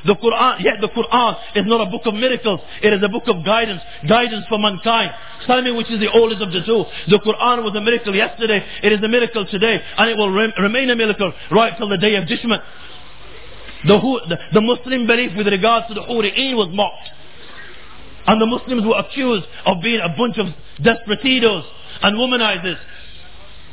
The Quran, yet the Quran is not a book of miracles. It is a book of guidance. Guidance for mankind. Tell me which is the oldest of the two. The Quran was a miracle yesterday. It is a miracle today. And it will remain a miracle right till the day of judgment. The Muslim belief with regards to the Huri'een was mocked. And the Muslims were accused of being a bunch of desperatitos and womanizers.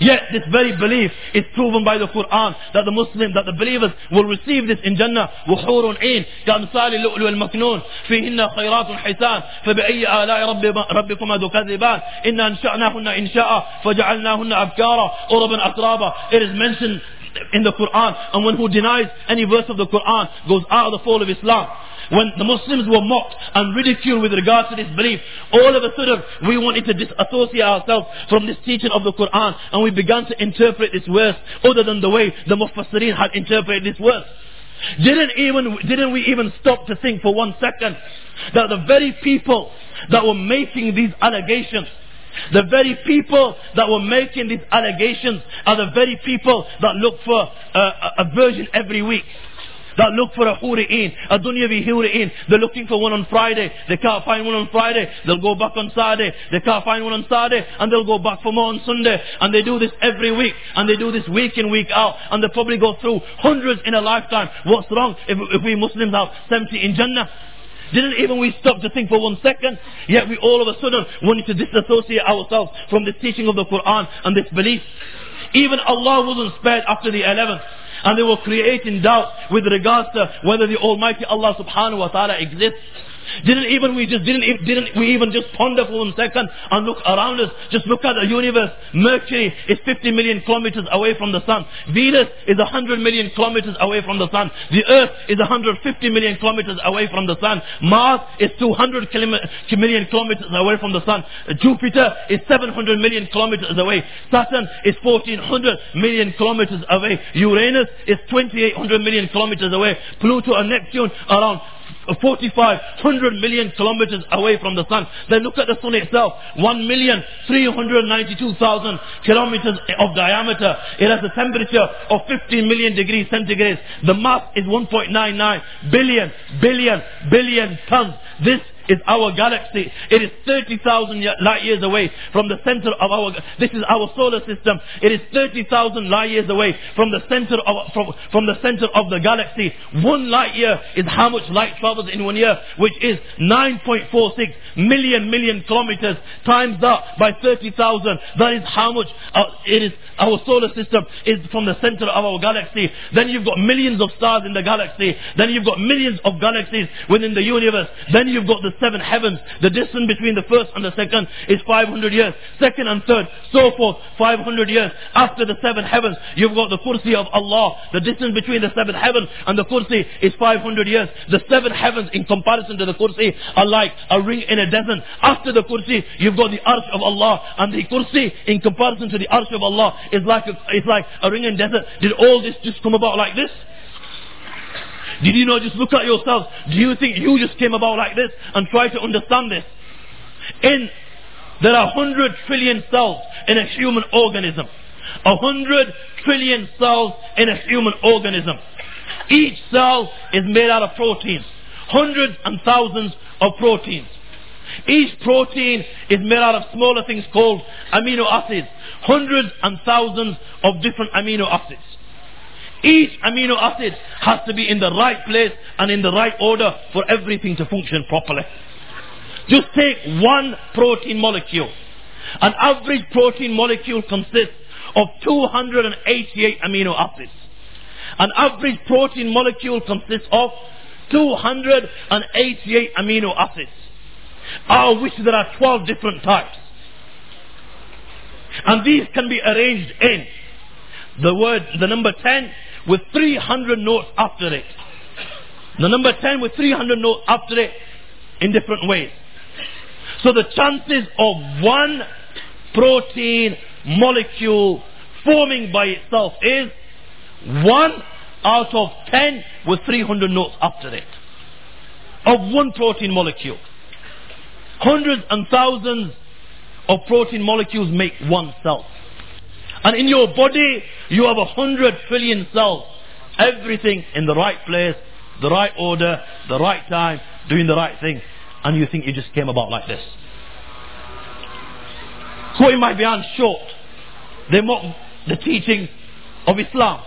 Yet this very belief is proven by the Quran that the believers will receive this in Jannah. وحور عين كأمثال اللؤلؤ المكنون فيهن خيرات حسان فبأي آلاء ربكما تكذبان إنا أنشأناهن إنشاء فجعلناهن أبكارا عربا أترابا. It is mentioned in the Quran, and one who denies any verse of the Quran goes out of the fold of Islam. When the Muslims were mocked and ridiculed with regards to this belief, all of a sudden we wanted to disassociate ourselves from this teaching of the Quran, and we began to interpret this verse other than the way the Mufassirin had interpreted this verse. Didn't we even stop to think for 1 second that the very people that were making these allegations, the very people that were making these allegations are the very people that look for a virgin every week, that look for a huri'een, a dunyavi huri'een. They're looking for one on Friday. They can't find one on Friday. They'll go back on Saturday. They can't find one on Saturday, and they'll go back for more on Sunday. And they do this every week, and they do this week in, week out, and they probably go through hundreds in a lifetime. What's wrong if we Muslims have 70 in Jannah? Didn't even we stop to think for 1 second? Yet we all of a sudden wanted to disassociate ourselves from this teaching of the Quran and this belief. Even Allah wasn't spared after the 11th. And they were creating doubt with regards to whether the Almighty Allah subhanahu wa ta'ala exists. Didn't we even just ponder for 1 second and look around us? Just look at the universe. Mercury is 50 million kilometers away from the sun. Venus is 100 million kilometers away from the sun. The Earth is 150 million kilometers away from the sun. Mars is 200 million kilometers away from the sun. Jupiter is 700 million kilometers away. Saturn is 1400 million kilometers away. Uranus is 2800 million kilometers away. Pluto and Neptune around 4,500 million kilometers away from the sun. Then look at the sun itself. 1,392,000 kilometers of diameter. It has a temperature of 15 million degrees centigrade. The mass is 1.99 billion tons. This is our galaxy. It is 30,000 light years away from the center of this is our solar system. It is 30,000 light years away from the center of the galaxy. 1 light year is how much light travels in 1 year, which is 9.46 million kilometers. Times that by 30,000. That is how much it is. Our solar system is from the center of our galaxy. Then you've got millions of stars in the galaxy. Then you've got millions of galaxies within the universe. Then you've got the 7 heavens. The distance between the first and the second is 500 years. Second and third, so forth, 500 years. After the 7 heavens, you've got the kursi of Allah. The distance between the 7 heavens and the kursi is 500 years. The 7 heavens in comparison to the kursi are like a ring in a desert. After the kursi, you've got the arsh of Allah. And the kursi in comparison to the arsh of Allah is like a ring in a desert. Did all this just come about like this? Did you not just look at yourselves? Do you think you just came about like this and try to understand this? There are 100 trillion cells in a human organism. 100 trillion cells in a human organism. Each cell is made out of proteins. Hundreds and thousands of proteins. Each protein is made out of smaller things called amino acids. Hundreds and thousands of different amino acids. Each amino acid has to be in the right place and in the right order for everything to function properly. Just take one protein molecule. An average protein molecule consists of 288 amino acids. An average protein molecule consists of 288 amino acids, out of which there are 12 different types. And these can be arranged in the number 10 with 300 notes after it. The number 10 with 300 notes after it in different ways. So the chances of one protein molecule forming by itself is 1 out of 10 with 300 notes after it. Of one protein molecule. Hundreds and thousands of protein molecules make one cell. And in your body, you have 100 trillion cells. Everything in the right place, the right order, the right time, doing the right thing, and you think you just came about like this. Quoting my bayan short, they mock the teaching of Islam,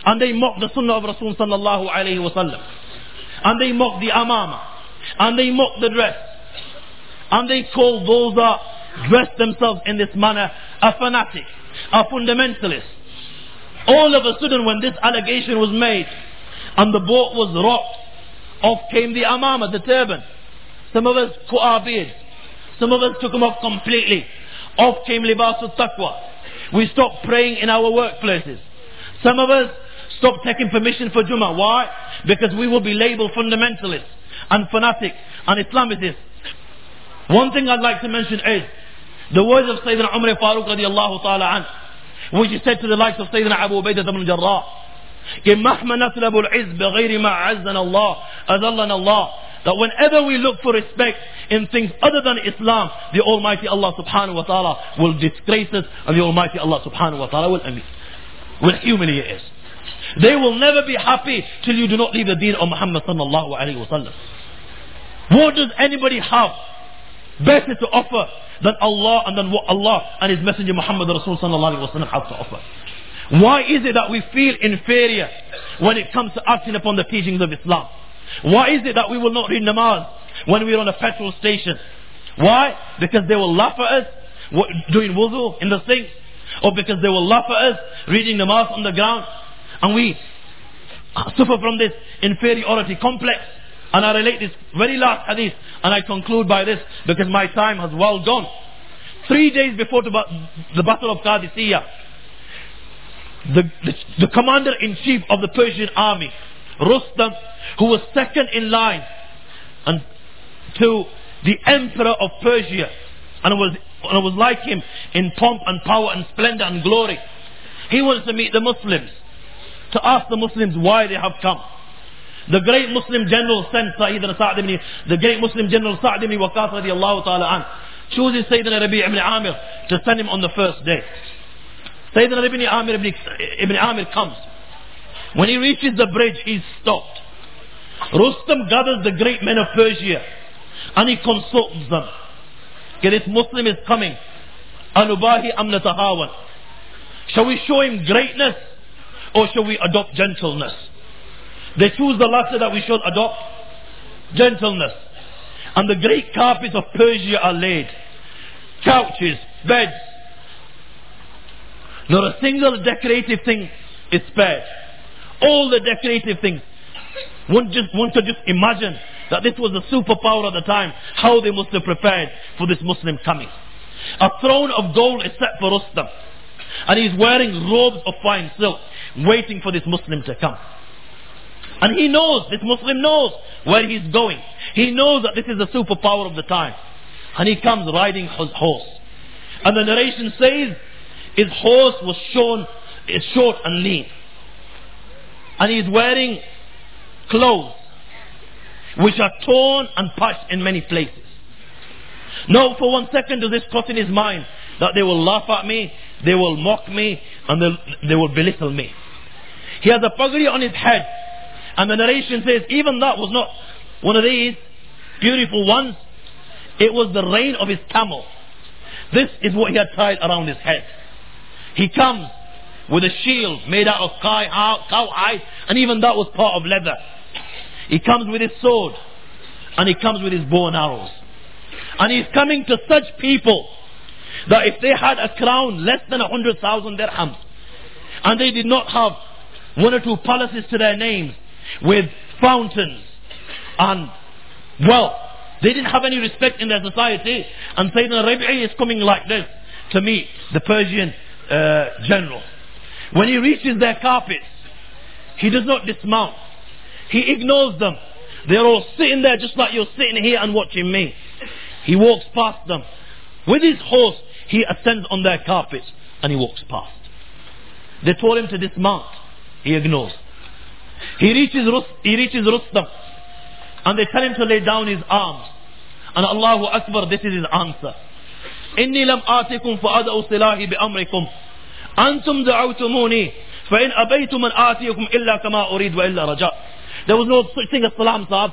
and they mock the Sunnah of Rasul sallallahu alayhi wa sallam, and they mock the amama, and they mock the dress, and they call those that dress themselves in this manner a fanatic, a fundamentalist. All of a sudden, when this allegation was made and the boat was rocked, off came the amama, the turban. Some of us cut our beards, some of us took them off completely. Off came libasul taqwa. We stopped praying in our workplaces. Some of us stopped taking permission for Jummah. Why? Because we will be labeled fundamentalists and fanatics and Islamists. One thing I'd like to mention is the words of Sayyidina Umar Farooq radiallahu ta'ala anhu, which he said to the likes of Sayyidina Abu Ubaidah ibn Jarrah, مَهْمَا نَطْلَبُ الْعِزْ بِغَيْرِ مَا عَزَّنَا اللَّهُ أَذَلَّنَا اللَّهُ. That whenever we look for respect in things other than Islam, the Almighty Allah subhanahu wa ta'ala will disgrace us, and the Almighty Allah subhanahu wa ta'ala will humiliate us. They will never be happy till you do not leave the deen of Muhammad sallallahu alayhi wa sallam. What does anybody have better to offer than Allah, and than what Allah and His Messenger Muhammad Rasul sallallahu alayhi wa sallam have to offer? Why is it that we feel inferior when it comes to acting upon the teachings of Islam? Why is it that we will not read namaz when we are on a petrol station? Why? Because they will laugh at us doing wudu in the sink, or because they will laugh at us reading namaz on the ground, and we suffer from this inferiority complex. And I relate this very last hadith, and I conclude by this because my time has well gone. 3 days before the battle of Qadisiyah, the commander-in-chief of the Persian army, Rustam, who was second in line and to the emperor of Persia, and was like him in pomp and power and splendor and glory. He wants to meet the Muslims, to ask the Muslims why they have come. The great Muslim general sent the great Muslim general Sa'd ibn Waqqas radiallahu ta'ala an, chooses Sayyidina Rabi' ibn Amir to send him on the first day. Sayyidina Rabi' ibn Amir comes. When he reaches the bridge, he's stopped. Rustam gathers the great men of Persia and he consults them. Okay, this Muslim is coming. Anubahi am natahawan. Shall we show him greatness, or shall we adopt gentleness? They choose the latter, that we should adopt gentleness. And the great carpets of Persia are laid. Couches, beds. Not a single decorative thing is spared. All the decorative things. One could just imagine that this was the superpower at the time, how they must have prepared for this Muslim coming. A throne of gold is set for Rustam, and he's wearing robes of fine silk, waiting for this Muslim to come. And he knows, this Muslim knows where he's going. He knows that this is the superpower of the time. And he comes riding his horse. And the narration says his horse was short and lean. And he's wearing clothes which are torn and patched in many places. Now for 1 second does this cross in his mind that they will laugh at me, they will mock me, and they will belittle me. He has a pagri on his head. And the narration says even that was not one of these beautiful ones. It was the rein of his camel. This is what he had tied around his head. He comes with a shield made out of cow hide, and even that was part of leather. He comes with his sword, and he comes with his bow and arrows. And he's coming to such people that if they had a crown less than 100,000 dirhams, and they did not have 1 or 2 palaces to their names with fountains and wealth, they didn't have any respect in their society. And Sayyidina Rabi'i is coming like this to meet the Persian general. When he reaches their carpets, he does not dismount. He ignores them. They're all sitting there just like you're sitting here and watching me. He walks past them. With his horse, he ascends on their carpets and he walks past. They told him to dismount. He ignores. He reaches Rustam, and they tell him to lay down his arms. And Allahu Akbar, this is his answer. إني لم آتكم فأدعوا سلاحي بأمركم أنتم دعوتموني فإن أبيتم أن آتيكم إلا كما أريد وإلا رجاء. There was no such thing as salam, sahab.